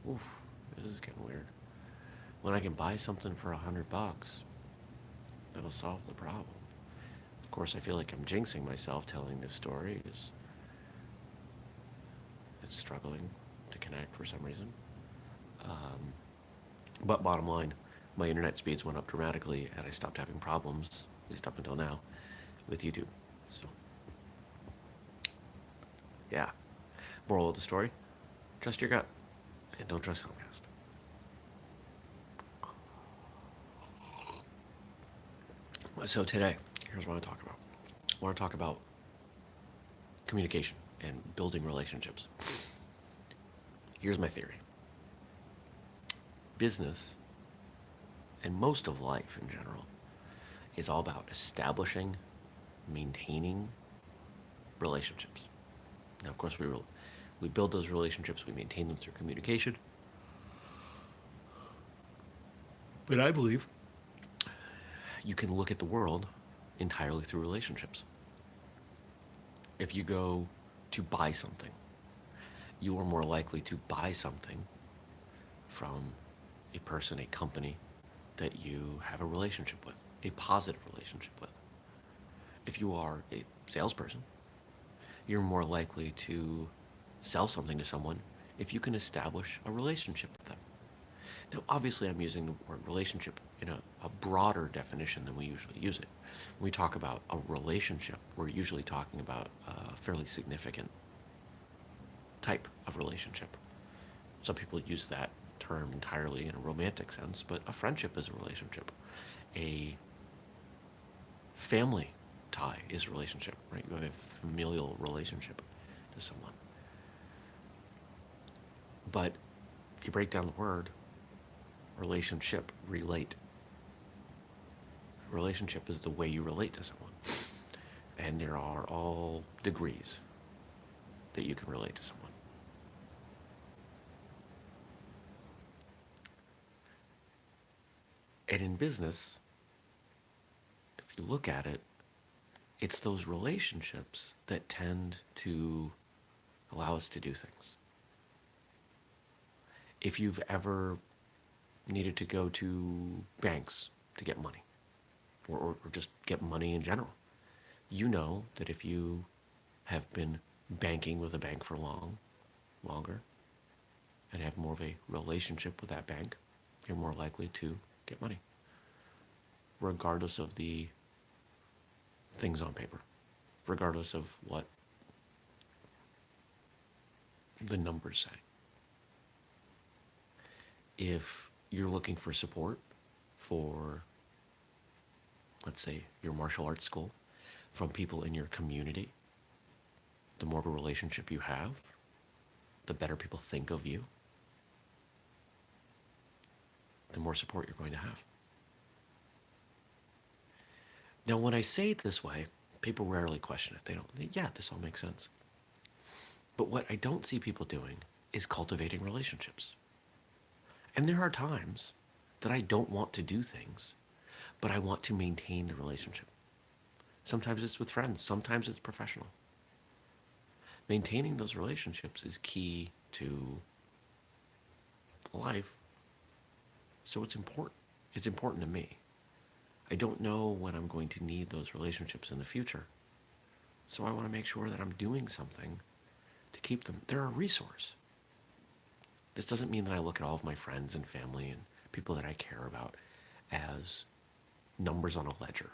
Oof, this is getting weird. When I can buy something for $100, that'll solve the problem. Of course, I feel like I'm jinxing myself telling this story. Is it's struggling to connect for some reason. Um, but bottom line, my internet speeds went up dramatically, and I stopped having problems, at least up until now, with YouTube. So, yeah. Moral of the story: trust your gut, and don't trust Comcast. So today, here's what I want to talk about. I want to talk about communication and building relationships. Here's my theory: business and most of life in general is all about establishing, maintaining relationships. Now, of course, we build those relationships, we maintain them through communication. But I believe you can look at the world entirely through relationships. If you go to buy something, you are more likely to buy something from a person, a company that you have a relationship with, a positive relationship with. If you are a salesperson, you're more likely to sell something to someone if you can establish a relationship with them. Now, obviously, I'm using the word relationship in a broader definition than we usually use it. When we talk about a relationship, we're usually talking about a fairly significant type of relationship. Some people use that term entirely in a romantic sense, but a friendship is a relationship. A family tie is a relationship, right? You have a familial relationship to someone. But if you break down the word relationship, relate. Relationship is the way you relate to someone. And there are all degrees that you can relate to someone. And in business, if you look at it, it's those relationships that tend to allow us to do things. If you've ever needed to go to banks to get money, or just get money in general, you know that if you have been banking with a bank for longer, and have more of a relationship with that bank, you're more likely to get money, regardless of the things on paper, regardless of what the numbers say. If you're looking for support for, let's say, your martial arts school from people in your community, the more of a relationship you have, the better people think of you, the more support you're going to have. Now, when I say it this way, people rarely question it. They don't, yeah, this all makes sense. But what I don't see people doing is cultivating relationships. And there are times that I don't want to do things, but I want to maintain the relationship. Sometimes it's with friends, sometimes it's professional. Maintaining those relationships is key to life, so it's important. It's important to me. I don't know when I'm going to need those relationships in the future, so I want to make sure that I'm doing something to keep them. They're a resource. This doesn't mean that I look at all of my friends and family and people that I care about as numbers on a ledger.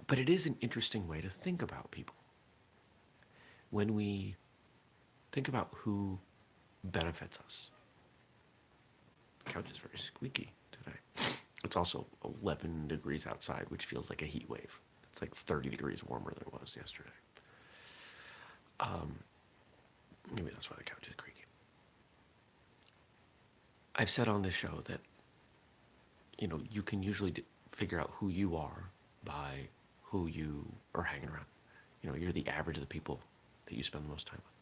But it is an interesting way to think about people. When we think about who benefits us, the couch is very squeaky today. It's also 11 degrees outside, which feels like a heat wave. It's like 30 degrees warmer than it was yesterday. Maybe that's why the couch is creaky. I've said on this show that, you can usually figure out who you are by who you are hanging around. You're the average of the people that you spend the most time with.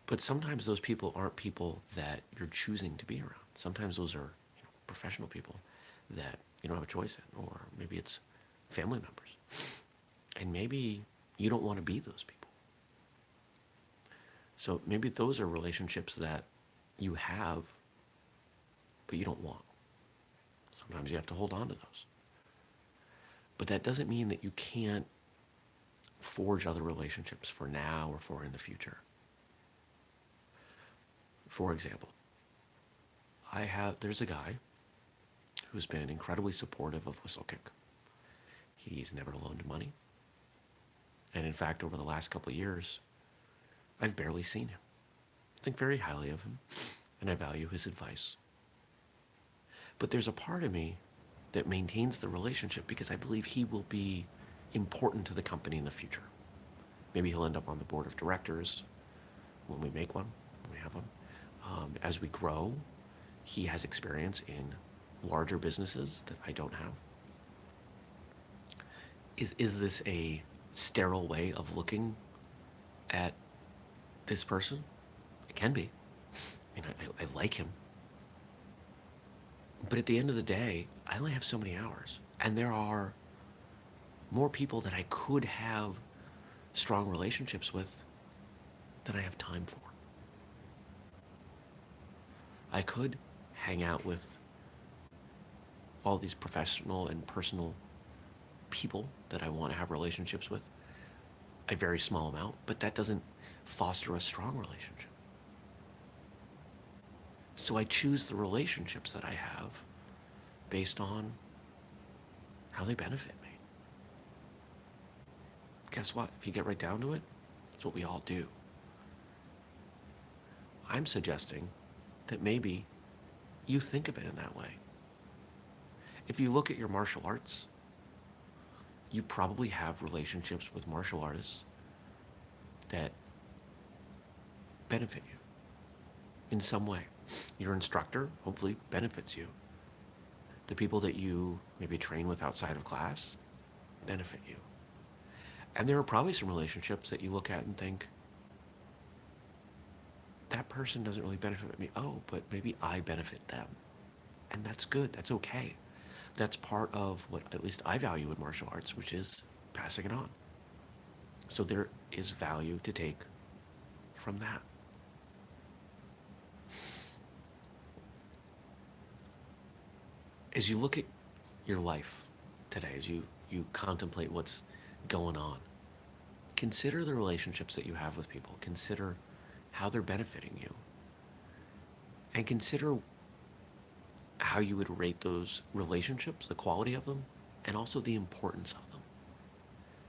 But sometimes those people aren't people that you're choosing to be around. Sometimes those are professional people that you don't have a choice in, or maybe it's family members. And maybe you don't want to be those people. So maybe those are relationships that you have, but you don't want. Sometimes you have to hold on to those. But that doesn't mean that you can't forge other relationships for now or for in the future. For example, there's a guy who's been incredibly supportive of whistlekick. He's never loaned money. And in fact, over the last couple of years, I've barely seen him. I think very highly of him, and I value his advice. But there's a part of me that maintains the relationship because I believe he will be important to the company in the future. Maybe he'll end up on the board of directors when we make one, when we have one. As we grow, he has experience in larger businesses that I don't have. Is this a sterile way of looking at this person? It can be. I mean, I like him. But at the end of the day, I only have so many hours. And there are more people that I could have strong relationships with than I have time for. I could hang out with all these professional and personal people that I want to have relationships with, a very small amount, but that doesn't foster a strong relationship. So I choose the relationships that I have based on how they benefit me. Guess what? If you get right down to it, it's what we all do. I'm suggesting that maybe you think of it in that way. If you look at your martial arts, you probably have relationships with martial artists that benefit you in some way. Your instructor hopefully benefits you. The people that you maybe train with outside of class benefit you. And there are probably some relationships that you look at and think, that person doesn't really benefit me. Oh, but maybe I benefit them. And that's good. That's okay. That's part of what at least I value in martial arts, which is passing it on. So there is value to take from that. As you look at your life today, as you contemplate what's going on, consider the relationships that you have with people. Consider how they're benefiting you. And consider how you would rate those relationships, the quality of them, and also the importance of them.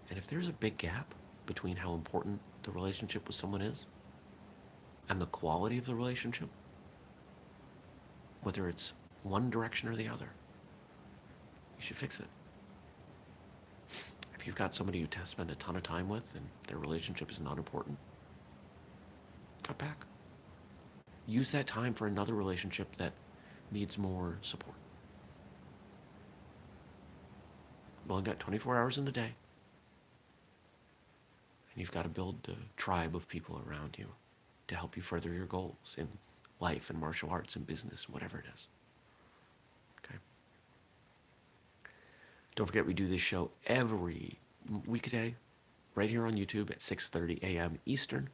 And if there's a big gap between how important the relationship with someone is and the quality of the relationship, whether it's one direction or the other, you should fix it. If you've got somebody you spend a ton of time with and their relationship is not important, cut back. Use that time for another relationship that needs more support. Well, you've got 24 hours in the day, and you've got to build a tribe of people around you to help you further your goals in life and martial arts and business, whatever it is. Okay? Don't forget, we do this show every weekday right here on YouTube at 6:30 a.m. Eastern.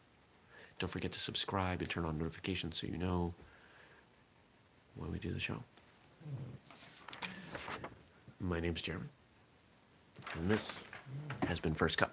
Don't forget to subscribe and turn on notifications so you know when we do the show. My name's Jeremy, and this has been First Cut.